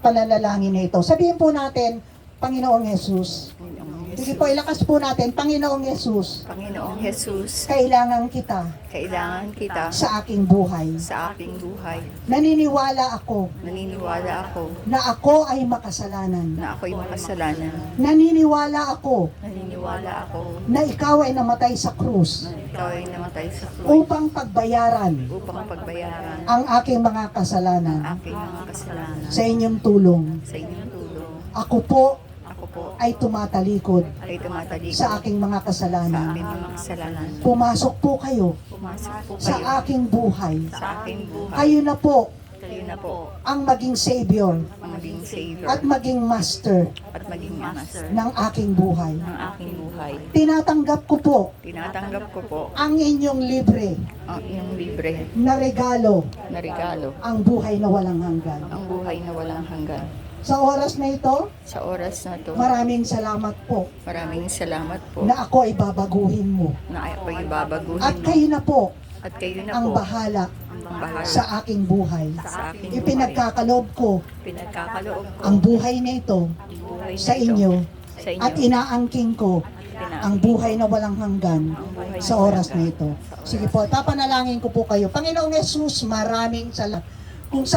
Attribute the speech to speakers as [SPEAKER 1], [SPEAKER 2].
[SPEAKER 1] pananalangin na ito. Sabihin po natin, Panginoong Jesus. Sige po, ilakas po natin, Panginoong Jesus.
[SPEAKER 2] Panginoong Jesus,
[SPEAKER 1] Kailangan kita
[SPEAKER 2] kailangan kita
[SPEAKER 1] sa aking buhay.
[SPEAKER 2] sa aking buhay.
[SPEAKER 1] Naniniwala ako
[SPEAKER 2] Naniniwala ako
[SPEAKER 1] na ako ay makasalanan.
[SPEAKER 2] na ako'y makasalanan.
[SPEAKER 1] Naniniwala ako
[SPEAKER 2] Naniniwala ako
[SPEAKER 1] na ikaw ay namatay sa krus
[SPEAKER 2] na ikaw ay namatay sa krus
[SPEAKER 1] upang pagbayaran
[SPEAKER 2] upang pagbayaran
[SPEAKER 1] ang aking mga kasalanan
[SPEAKER 2] aking mga kasalanan
[SPEAKER 1] sa inyong tulong.
[SPEAKER 2] sa inyong tulong.
[SPEAKER 1] Ako po
[SPEAKER 2] Ako po
[SPEAKER 1] ay tumatalikod
[SPEAKER 2] ay tumatalikod
[SPEAKER 1] sa aking mga
[SPEAKER 2] sa
[SPEAKER 1] kasalanan.
[SPEAKER 2] aking mga kasalanan.
[SPEAKER 1] Pumasok po kayo
[SPEAKER 2] Pumasok po
[SPEAKER 1] sa
[SPEAKER 2] kayo
[SPEAKER 1] aking buhay.
[SPEAKER 2] sa aking buhay.
[SPEAKER 1] Kayo na po
[SPEAKER 2] Kayo na po
[SPEAKER 1] ang maging Savior
[SPEAKER 2] ang maging Savior
[SPEAKER 1] at maging Master
[SPEAKER 2] at maging Master
[SPEAKER 1] ng aking buhay.
[SPEAKER 2] ng aking buhay.
[SPEAKER 1] Tinatanggap ko po
[SPEAKER 2] Tinatanggap ko po
[SPEAKER 1] ang inyong libre
[SPEAKER 2] ang iyong libre
[SPEAKER 1] na regalo,
[SPEAKER 2] na regalo,
[SPEAKER 1] ang buhay na walang hanggan.
[SPEAKER 2] ang buhay na walang hanggan.
[SPEAKER 1] Sa oras na ito,
[SPEAKER 2] Sa oras na to,
[SPEAKER 1] maraming salamat po
[SPEAKER 2] maraming salamat po
[SPEAKER 1] na ako ay babaguhin mo.
[SPEAKER 2] na ako'y babaguhin
[SPEAKER 1] At
[SPEAKER 2] mo.
[SPEAKER 1] kayo na po
[SPEAKER 2] At kayo na
[SPEAKER 1] ang
[SPEAKER 2] po
[SPEAKER 1] bahala
[SPEAKER 2] ang bahala
[SPEAKER 1] sa aking buhay.
[SPEAKER 2] sa aking buhay.
[SPEAKER 1] Ipinagkakaloob ko
[SPEAKER 2] Pinagkakaloob ko
[SPEAKER 1] ang buhay na ito
[SPEAKER 2] ang buhay na
[SPEAKER 1] sa
[SPEAKER 2] ito
[SPEAKER 1] inyo
[SPEAKER 2] sa inyo.
[SPEAKER 1] at inaangking ko ang buhay na walang hanggan
[SPEAKER 2] buhay
[SPEAKER 1] sa
[SPEAKER 2] na
[SPEAKER 1] oras
[SPEAKER 2] walang
[SPEAKER 1] na ito. Sige po, papanalangin ko po kayo. Panginoong Jesus, maraming salamat. Kung sa